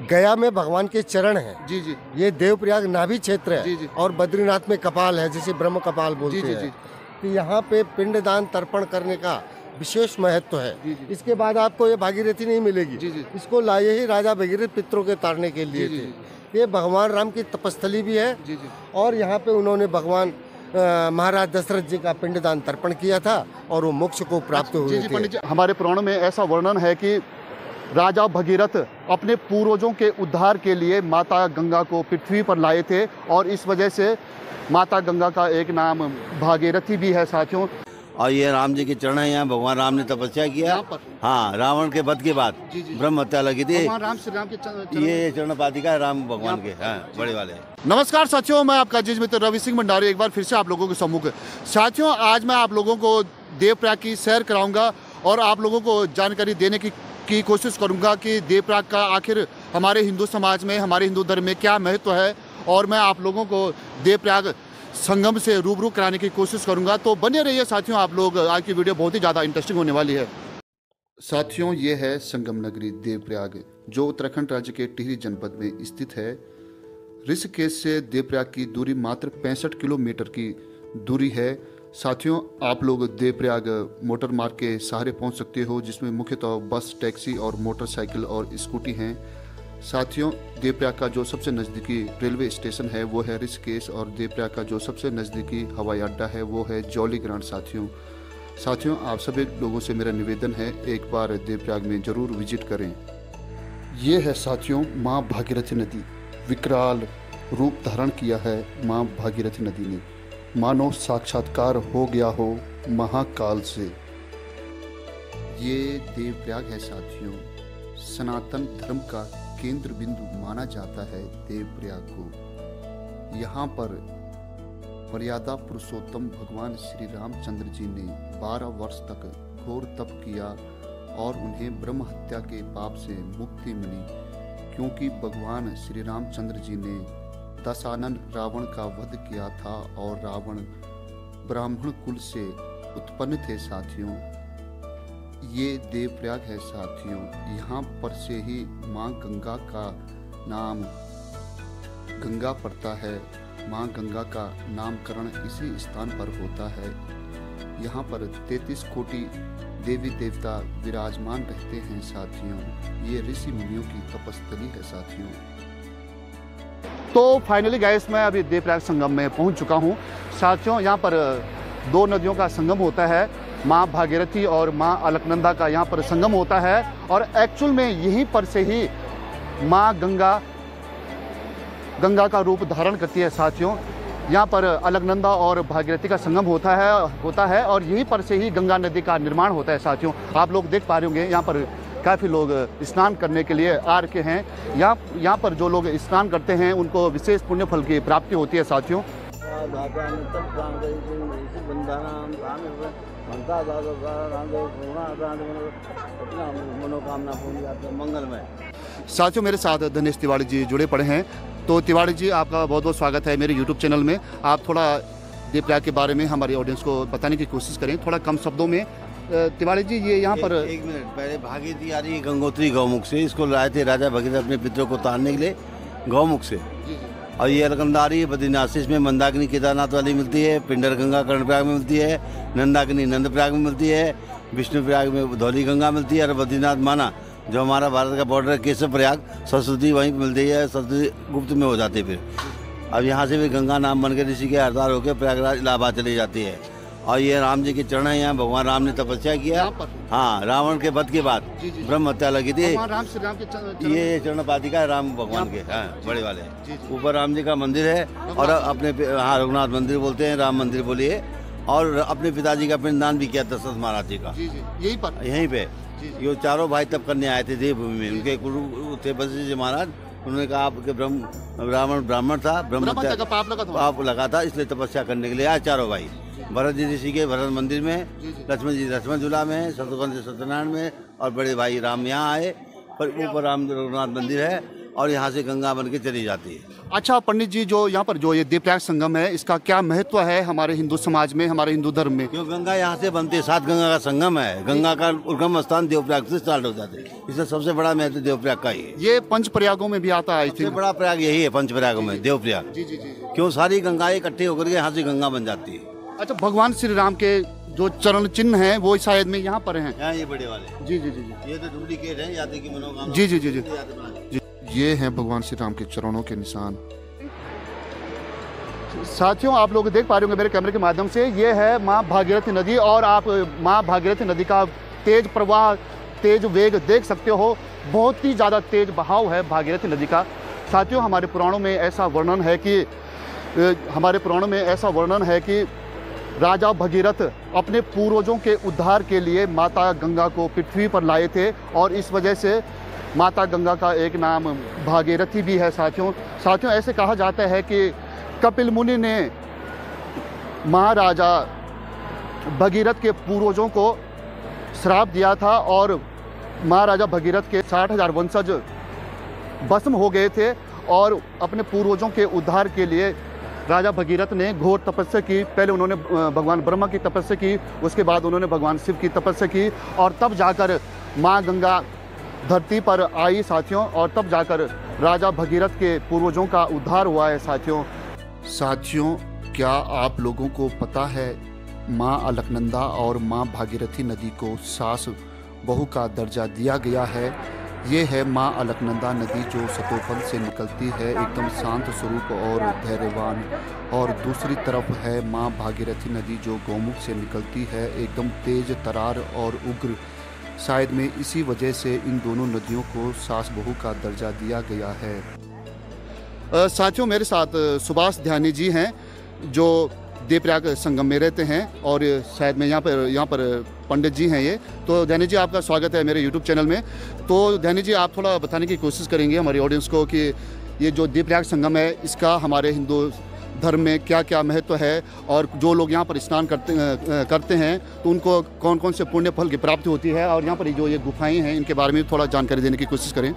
गया में भगवान के चरण हैं। जी जी। ये देवप्रयाग नाभि क्षेत्र है। जी जी। और बद्रीनाथ में कपाल है, जिसे ब्रह्म कपाल बोलते जी जी। हैं। तो यहाँ पे पिंडदान तर्पण करने का विशेष महत्व है। जी जी। इसके बाद आपको ये भागीरथी नहीं मिलेगी। जी जी। इसको लाए ही राजा भगीरथ पितरों के तारने के लिए जी थे। जी। ये भगवान राम की तपस्थली भी है। जी जी। और यहाँ पे उन्होंने भगवान महाराज दशरथ जी का पिंडदान तर्पण किया था और वो मोक्ष को प्राप्त हुए जी जी। थे। पंडित जी, हमारे पुराणों में ऐसा वर्णन है कि राजा भगीरथ अपने पूर्वजों के उद्धार के लिए माता गंगा को पृथ्वी पर लाए थे और इस वजह से माता गंगा का एक नाम भागीरथी भी है साथियों। और ये राम जी के चरण है। यहाँ भगवान राम ने तपस्या किया। हाँ, रावण के वध के बाद ब्रह्म हत्या लगी थी। राम श्री राम के ये चरण पातिका है राम भगवान के। हाँ, बड़े वाले। नमस्कार साथियों, मैं आपका जिस मित्र रवि सिंह भंडारी एक बार फिर से आप लोगों के सम्मुख। साथियों, आज मैं आप लोगों को देवप्रयाग की सैर कराऊंगा और आप लोगों को जानकारी देने की कोशिश करूंगा कि देवप्रयाग का आखिर हमारे हिंदू समाज में, हमारे हिंदू धर्म में क्या महत्व है। और मैं आप लोगों को देवप्रयाग संगम से रूबरू कराने की कोशिश करूंगा। तो बने रहिए साथियों आप लोग, आज की वीडियो बहुत ही ज़्यादा इंटरेस्टिंग होने वाली है। साथियों, ये है संगम नगरी देवप्रयाग, जो उत्तराखंड राज्य के टिहरी जनपद में स्थित है। ऋषिकेश से देवप्रयाग की दूरी मात्र 65 किलोमीटर की दूरी है। साथियों, आप लोग देवप्रयाग मोटर मार्ग के सहारे पहुंच सकते हो, जिसमें मुख्यतः बस, टैक्सी और मोटरसाइकिल और स्कूटी हैं। साथियों, देवप्रयाग का जो सबसे नज़दीकी रेलवे स्टेशन है वो है ऋषिकेश और देवप्रयाग का जो सबसे नज़दीकी हवाई अड्डा है वो है जौलीग्रांट। साथियों, आप सभी लोगों से मेरा निवेदन है, एक बार देवप्रयाग में ज़रूर विजिट करें। ये है साथियों माँ भागीरथी नदी। विकराल रूप धारण किया है माँ भागीरथी नदी ने, मानो साक्षात्कार हो गया हो महाकाल से। ये देवप्रयाग है साथियों, सनातन धर्म का केंद्र बिंदु माना जाता है देवप्रयाग को। यहाँ पर मर्यादा पुरुषोत्तम भगवान श्री रामचंद्र जी ने 12 वर्ष तक घोर तप किया और उन्हें ब्रह्म हत्या के पाप से मुक्ति मिली, क्योंकि भगवान श्री रामचंद्र जी ने दशानन रावण का वध किया था और रावण ब्राह्मण कुल से उत्पन्न थे। साथियों, ये देवप्रयाग है साथियों, यहाँ पर से ही माँ गंगा का नाम गंगा पड़ता है। माँ गंगा का नामकरण इसी स्थान पर होता है। यहाँ पर 33 कोटि देवी देवता विराजमान रहते हैं साथियों। ये ऋषि मुनियों की तपस्थली है साथियों। तो फाइनली गाइस, मैं अभी देवप्रयाग संगम में पहुँच चुका हूँ। साथियों, यहाँ पर 2 नदियों का संगम होता है, माँ भागीरथी और माँ अलकनंदा का यहाँ पर संगम होता है। और एक्चुअल में यहीं पर से ही माँ गंगा का रूप धारण करती है साथियों। यहाँ पर अलकनंदा और भागीरथी का संगम होता है और यहीं पर से ही गंगा नदी का निर्माण होता है साथियों। आप लोग देख पा रहे होंगे, यहाँ पर काफ़ी लोग स्नान करने के लिए आ रखे हैं। यहाँ पर जो लोग स्नान करते हैं उनको विशेष पुण्य फल की प्राप्ति होती है साथियों। मनोकामना पूरी आपके मंगलमय। साथियों, मेरे साथ दिनेश तिवारी जी जुड़े पड़े हैं। तो तिवारी जी, आपका बहुत बहुत स्वागत है मेरे यूट्यूब चैनल में। आप थोड़ा देवप्रयाग के बारे में हमारी ऑडियंस को बताने की कोशिश करें, थोड़ा कम शब्दों में। तिवारी जी, ये यहाँ पर एक मिनट पहले भागीरथी आ रही है गंगोत्री गौमुख से। इसको लाए थे राजा भगीरथ अपने पितरों को तारने के लिए गौमुख से। और ये अलकनंदा आ रही है बद्रीनाथ से। इसमें मंदाकिनी केदारनाथ वाली मिलती है, पिंडर गंगा कर्णप्रयाग में मिलती है, नंदाकिनी नंदप्रयाग में मिलती है, विष्णुप्रयाग में धौली गंगा मिलती है और बद्रीनाथ माना जो हमारा भारत का बॉर्डर है केशव प्रयाग, सरस्वती वहीं पर मिलती है। सरस्वती गुप्त में हो जाती है। फिर अब यहाँ से भी गंगा नाम बन के ऋषि के अवतार होकर प्रयागराज इलाहाबाद चली जाती है। और ये राम जी के चरण है। यहाँ भगवान राम ने तपस्या किया। हाँ, रावण के वध के बाद ब्रह्म हत्या लगी थी। राम श्री राम के ये चरण पातिका है राम भगवान के। हाँ, बड़े वाले। ऊपर राम जी का मंदिर है और अपने रघुनाथ मंदिर बोलते हैं, राम मंदिर बोलिए। और अपने पिताजी का पिंडदान भी किया दशरथ महाराज जी का यहीं पे। ये चारों भाई तब करने आए थे देवभूमि में। उनके गुरु थे वशिष्ठ जी महाराज। उन्होंने कहा आपके रावण ब्राह्मण था, ब्रह्म हत्या का पाप लगा था, इसलिए तपस्या करने के लिए आए चारों भाई। भरत जी ऋषि के भरत मंदिर में, लक्ष्मण जी लक्ष्मण झूला में, शत्रुघ्न जी सत्यनारायण में और बड़े भाई राम यहाँ आए। पर ऊपर राम रघुनाथ मंदिर है और यहाँ से गंगा बन के चली जाती है। अच्छा पंडित जी, जो यहाँ पर जो ये देवप्रयाग संगम है, इसका क्या महत्व है हमारे हिंदू समाज में, हमारे हिंदू धर्म में? क्यों गंगा यहाँ से बनती है, 7 गंगा का संगम है। गंगा का उद्गम स्थान देवप्रयाग से स्टार्ट हो जाते हैं, इसलिए सबसे बड़ा महत्व देवप्रयाग का ही है। ये पंच प्रयागों में भी आता है। सबसे बड़ा प्रयाग यही है, पंच प्रयागों में देवप्रयाग। जी जी जी। क्यों सारी गंगाएं इकट्ठी होकर के यहाँ से गंगा बन जाती है। अच्छा, भगवान श्री राम के जो चरण चिन्ह हैं वो शायद में यहाँ पर हैं। यहाँ ये बड़े वाले। जी जी जी जी। ये तो डुप्लीकेट है, याद की मनोकामना। जी जी जी जी जी। ये हैं भगवान श्री राम के चरणों के निशान। साथियों, आप लोग देख पा रहे होंगे मेरे कैमरे के माध्यम से, ये है माँ भागीरथी नदी और आप माँ भागीरथी नदी का तेज प्रवाह, तेज वेग देख सकते हो। बहुत ही ज़्यादा तेज बहाव है भागीरथी नदी का। साथियों, हमारे पुराणों में ऐसा वर्णन है कि राजा भगीरथ अपने पूर्वजों के उद्धार के लिए माता गंगा को पृथ्वी पर लाए थे और इस वजह से माता गंगा का एक नाम भागीरथी भी है। साथियों, ऐसे कहा जाता है कि कपिल मुनि ने महाराजा भगीरथ के पूर्वजों को श्राप दिया था और महाराजा भगीरथ के 60,000 वंशज भस्म हो गए थे और अपने पूर्वजों के उद्धार के लिए राजा भगीरथ ने घोर तपस्या की। पहले उन्होंने भगवान ब्रह्मा की तपस्या की, उसके बाद उन्होंने भगवान शिव की तपस्या की और तब जाकर माँ गंगा धरती पर आई साथियों, और तब जाकर राजा भगीरथ के पूर्वजों का उद्धार हुआ है। साथियों, क्या आप लोगों को पता है माँ अलकनंदा और माँ भागीरथी नदी को सास बहू का दर्जा दिया गया है। ये है माँ अलकनंदा नदी जो सतोफल से निकलती है, एकदम शांत स्वरूप और धैर्यवान, और दूसरी तरफ है माँ भागीरथी नदी जो गौमुख से निकलती है, एकदम तेज तरार और उग्र। शायद में इसी वजह से इन दोनों नदियों को सास बहू का दर्जा दिया गया है। साथियों, मेरे साथ सुभाष ध्यानी जी हैं जो देवप्रयाग संगम में रहते हैं और शायद में यहाँ पर पंडित जी हैं ये। तो ध्यानी जी, आपका स्वागत है मेरे यूट्यूब चैनल में। तो ध्यानी जी, आप थोड़ा बताने की कोशिश करेंगे हमारी ऑडियंस को कि ये जो देवप्रयाग संगम है इसका हमारे हिंदू धर्म में क्या क्या महत्व है और जो लोग यहाँ पर स्नान करते हैं तो उनको कौन कौन से पुण्य फल की प्राप्ति होती है, और यहाँ पर जो ये गुफाएँ हैं इनके बारे में थोड़ा जानकारी देने की कोशिश करें।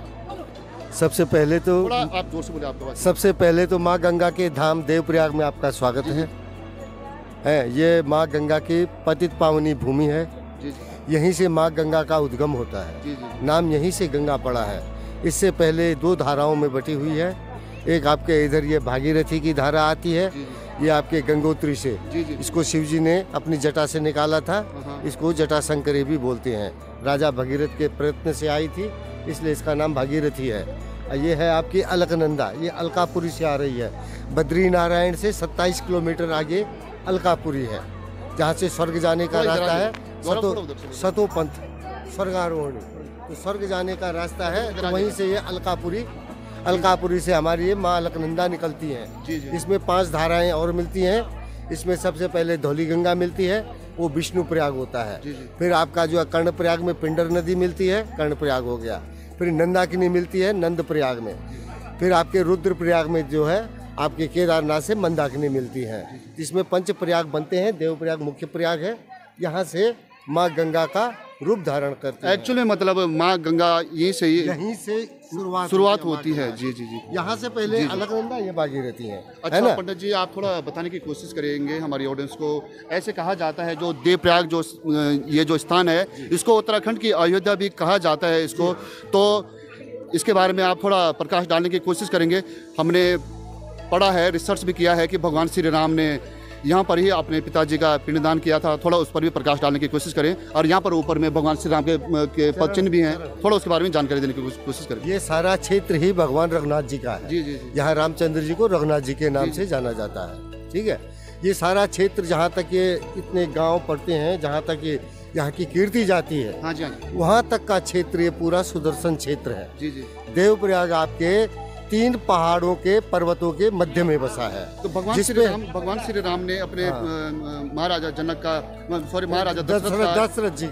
सबसे पहले तो आप जोर से बोले, आपके पास। सबसे पहले तो माँ गंगा के धाम देवप्रयाग में आपका स्वागत है। ये माँ गंगा की पतित पावनी भूमि है। यहीं से माँ गंगा का उद्गम होता है। नाम यहीं से गंगा पड़ा है। इससे पहले 2 धाराओं में बटी हुई है। एक आपके इधर ये भागीरथी की धारा आती है, ये आपके गंगोत्री से। इसको शिव जी ने अपनी जटा से निकाला था, इसको जटा शंकरी भी बोलते हैं। राजा भगीरथ के प्रयत्न से आई थी, इसलिए इसका नाम भागीरथी है। ये है आपकी अलकनंदा, ये अलकापुरी से आ रही है। बद्री नारायण से 27 किलोमीटर आगे अलकापुरी है, जहाँ से स्वर्ग जाने का रास्ता है। सतोपंथ स्वर्गारोहणी, तो स्वर्ग जाने का रास्ता है, तो वहीं से ये अलकापुरी से हमारी ये माँ अलकनंदा निकलती हैं। इसमें 5 धाराएं और मिलती हैं। इसमें सबसे पहले धौली गंगा मिलती है, वो विष्णु प्रयाग होता है। फिर आपका जो है कर्ण प्रयाग में पिंडर नदी मिलती है, कर्ण प्रयाग हो गया। फिर नंदाकिनी मिलती है नंद प्रयाग में। फिर आपके रुद्र प्रयाग में जो है आपके केदारनाथ से मंदाकिनी मिलती है। इसमें 5 प्रयाग बनते हैं। देवप्रयाग मुख्य प्रयाग है, यहाँ से माँ गंगा का रूप धारण करती है। एक्चुअली मतलब माँ गंगा यहीं से शुरुआत होती है। जी जी जी। यहाँ से पहले अलकनंदा, ये भागीरथी है। अच्छा पंडित जी, आप थोड़ा बताने की कोशिश करेंगे हमारी ऑडियंस को। ऐसे कहा जाता है जो देवप्रयाग जो ये जो स्थान है, इसको उत्तराखंड की अयोध्या भी कहा जाता है इसको, तो इसके बारे में आप थोड़ा प्रकाश डालने की कोशिश करेंगे। हमने पढ़ा है, रिसर्च भी किया है कि भगवान श्री राम ने यहाँ पर ही अपने पिताजी का पिंडदान किया था। थोड़ा उस पर भी प्रकाश डालने की कोशिश करें, और यहाँ पर ऊपर में भगवान श्री राम के पद चिन्ह भी हैं, थोड़ा उसके बारे में जानकारी देने की कोशिश करें। ये सारा क्षेत्र ही भगवान रघुनाथ जी का है। जी जी। यहाँ रामचंद्र जी को रघुनाथ जी के नाम से जाना जाता है। ठीक है, ये सारा क्षेत्र जहाँ तक ये इतने गाँव पड़ते हैं, जहाँ तक ये यहाँ की कीर्ति जाती है, हाँ जी, वहाँ तक का क्षेत्र ये पूरा सुदर्शन क्षेत्र है। जी जी। देवप्रयाग आपके 3 पहाड़ों के पर्वतों के मध्य में बसा है। तो भगवान श्री राम ने अपने महाराजा जनक का, सॉरी महाराजा दशरथ जी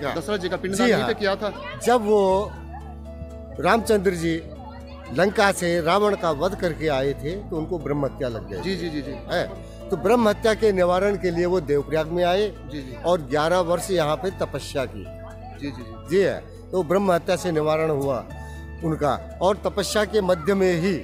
का पिंडदान यहीं पे किया था। जब वो रामचंद्र जी लंका से रावण का वध करके आए थे तो उनको ब्रह्म हत्या लग गई। जी जी जी जी। है, तो ब्रह्म हत्या के निवारण के लिए वो देवप्रयाग में आए। जी जी। और 11 वर्ष यहाँ पे तपस्या की। जी जी जी। जी है, तो ब्रह्म हत्या से निवारण हुआ उनका। और तपस्या के मध्य में ही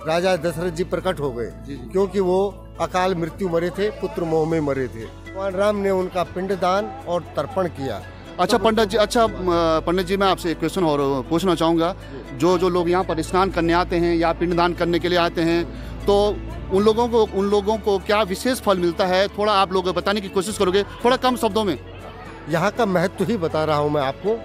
राजा दशरथ जी प्रकट हो गए, क्योंकि वो अकाल मृत्यु मरे थे, पुत्र मोह में मरे थे। भगवान राम ने उनका पिंडदान और तर्पण किया। अच्छा पंडित जी मैं आपसे एक क्वेश्चन और पूछना चाहूँगा। जो लोग यहाँ पर स्नान करने आते हैं या पिंडदान करने के लिए आते हैं, तो उन लोगों को क्या विशेष फल मिलता है? थोड़ा आप लोग बताने की कोशिश करोगे, थोड़ा कम शब्दों में? यहाँ का महत्व ही बता रहा हूँ मैं आपको।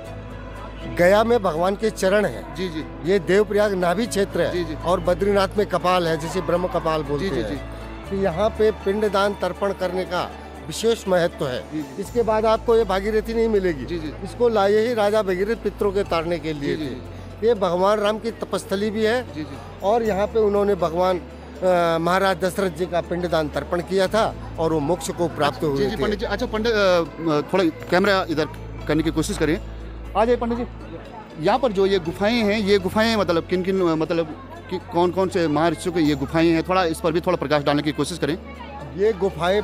गया में भगवान के चरण हैं। जी जी। ये देवप्रयाग नाभि क्षेत्र है। जी जी। और बद्रीनाथ में कपाल है, जिसे ब्रह्म कपाल बोलते जी जी हैं। तो यहाँ पे पिंडदान तर्पण करने का विशेष महत्व है। जी जी। इसके बाद आपको ये भागीरथी नहीं मिलेगी। जी जी। इसको लाए ही राजा भगीरथ पितरों के तारने के लिए जी जी। थे। ये भगवान राम की तपस्थली भी है। जी जी। और यहाँ पे उन्होंने भगवान महाराज दशरथ जी का पिंडदान तर्पण किया था और वो मोक्ष को प्राप्त हुए जी जी थे। पंडित जी। अच्छा पंडित, थोड़ा कैमरा इधर करने की कोशिश करिए। आ जाइए पंडित जी। यहाँ पर जो ये गुफाएं हैं, ये गुफाएं मतलब किन मतलब कौन कौन से महर्षियों की ये गुफाएं हैं? थोड़ा इस पर भी थोड़ा प्रकाश डालने की कोशिश करें। ये गुफाएं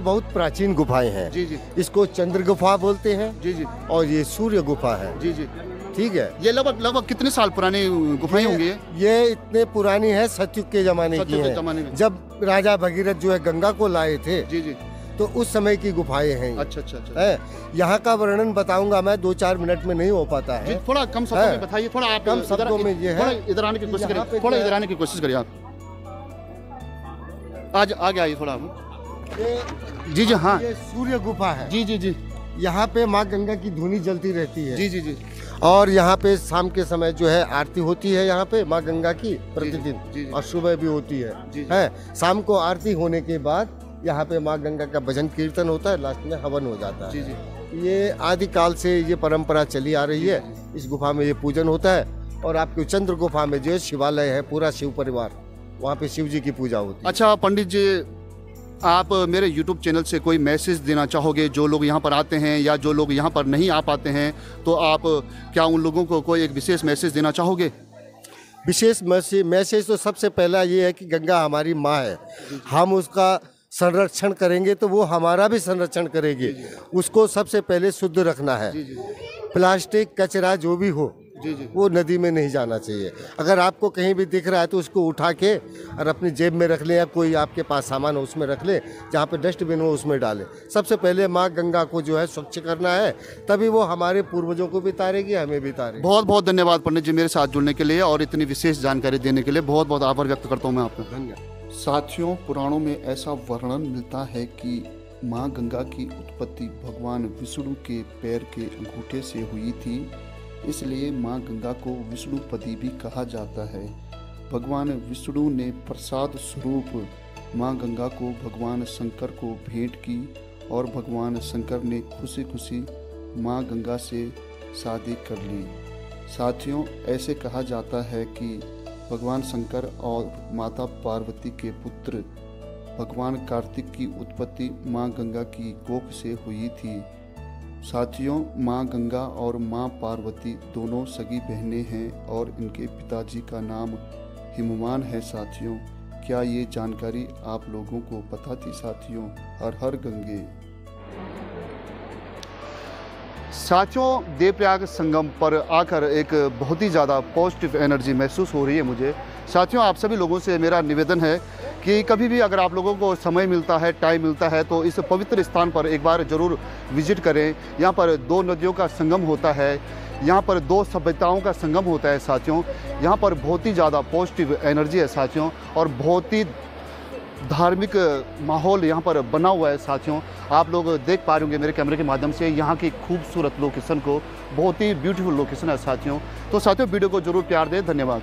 बहुत प्राचीन गुफाएं हैं। जी जी। इसको चंद्र गुफा बोलते हैं। जी जी। और ये सूर्य गुफा है। जी जी। ठीक है। ये लगभग कितने साल पुरानी गुफाएं होंगी? ये इतने पुरानी है, सतयुग के जमाने की है। जब राजा भगीरथ जो है गंगा को लाए थे। जी जी। तो उस समय की गुफाएं हैं। अच्छा। है। यहाँ का वर्णन बताऊंगा मैं, 2-4 मिनट में नहीं हो पाता है। थोड़ा कम शब्दों में बताइए। थोड़ा आप कम शब्दों में ये है। इधर आने की कोशिश करिए। थोड़ा इधर आने की कोशिश करिए आप। आज आगे आइए थोड़ा। जी जी। हाँ, ये सूर्य गुफा है। जी जी जी। यहाँ पे माँ गंगा की धुनी जलती रहती है। जी जी जी। और यहाँ पे शाम के समय जो है आरती होती है यहाँ पे माँ गंगा की प्रतिदिन। जी जी। और सुबह भी होती है। जी जी। है। शाम को आरती होने के बाद यहाँ पे माँ गंगा का भजन कीर्तन होता है, लास्ट में हवन हो जाता है। जी जी। ये आदिकाल से ये परंपरा चली आ रही है। इस गुफा में ये पूजन होता है। और आपके चंद्र गुफा में जो शिवालय है, पूरा शिव परिवार, वहाँ पे शिव जी की पूजा होती है। अच्छा पंडित जी, आप मेरे YouTube चैनल से कोई मैसेज देना चाहोगे जो लोग यहाँ पर आते हैं या जो लोग यहाँ पर नहीं आ पाते हैं, तो आप क्या उन लोगों को कोई एक विशेष मैसेज देना चाहोगे? विशेष मैसेज तो सबसे पहला ये है कि गंगा हमारी माँ है। हम उसका संरक्षण करेंगे तो वो हमारा भी संरक्षण करेगी। उसको सबसे पहले शुद्ध रखना है। प्लास्टिक कचरा जो भी हो वो नदी में नहीं जाना चाहिए। अगर आपको कहीं भी दिख रहा है तो उसको उठा के और अपनी जेब में रख ले, या कोई आपके पास सामान हो उसमें रख ले, जहाँ पे डस्टबिन हो उसमें डालें। सबसे पहले माँ गंगा को जो है स्वच्छ करना है, तभी वो हमारे पूर्वजों को भी तारेगी, हमें भी तारेगी। बहुत बहुत धन्यवाद पंडित जी मेरे साथ जुड़ने के लिए और इतनी विशेष जानकारी देने के लिए। बहुत बहुत आभार व्यक्त करता हूँ मैं आपका। धन्यवाद। साथियों, पुराणों में ऐसा वर्णन मिलता है कि माँ गंगा की उत्पत्ति भगवान विष्णु के पैर के अंगूठे से हुई थी, इसलिए माँ गंगा को विष्णुपदी भी कहा जाता है। भगवान विष्णु ने प्रसाद स्वरूप माँ गंगा को भगवान शंकर को भेंट की और भगवान शंकर ने खुशी खुशी माँ गंगा से शादी कर ली। साथियों, ऐसे कहा जाता है कि भगवान शंकर और माता पार्वती के पुत्र भगवान कार्तिक की उत्पत्ति माँ गंगा की कोख से हुई थी। साथियों, माँ गंगा और माँ पार्वती दोनों सगी बहनें हैं और इनके पिताजी का नाम हिमवान है। साथियों, क्या ये जानकारी आप लोगों को पता थी? साथियों, हर हर गंगे। साथियों, देवप्रयाग संगम पर आकर एक बहुत ही ज़्यादा पॉजिटिव एनर्जी महसूस हो रही है मुझे। साथियों, आप सभी लोगों से मेरा निवेदन है कि कभी भी अगर आप लोगों को समय मिलता है, टाइम मिलता है, तो इस पवित्र स्थान पर एक बार ज़रूर विजिट करें। यहाँ पर 2 नदियों का संगम होता है, यहाँ पर 2 सभ्यताओं का संगम होता है। साथियों, यहाँ पर बहुत ही ज़्यादा पॉजिटिव एनर्जी है साथियों, और बहुत ही धार्मिक माहौल यहाँ पर बना हुआ है। साथियों, आप लोग देख पा रहे होंगे मेरे कैमरे के माध्यम से यहाँ की खूबसूरत लोकेशन को। बहुत ही ब्यूटीफुल लोकेशन है साथियों। तो साथियों, वीडियो को जरूर प्यार दें। धन्यवाद।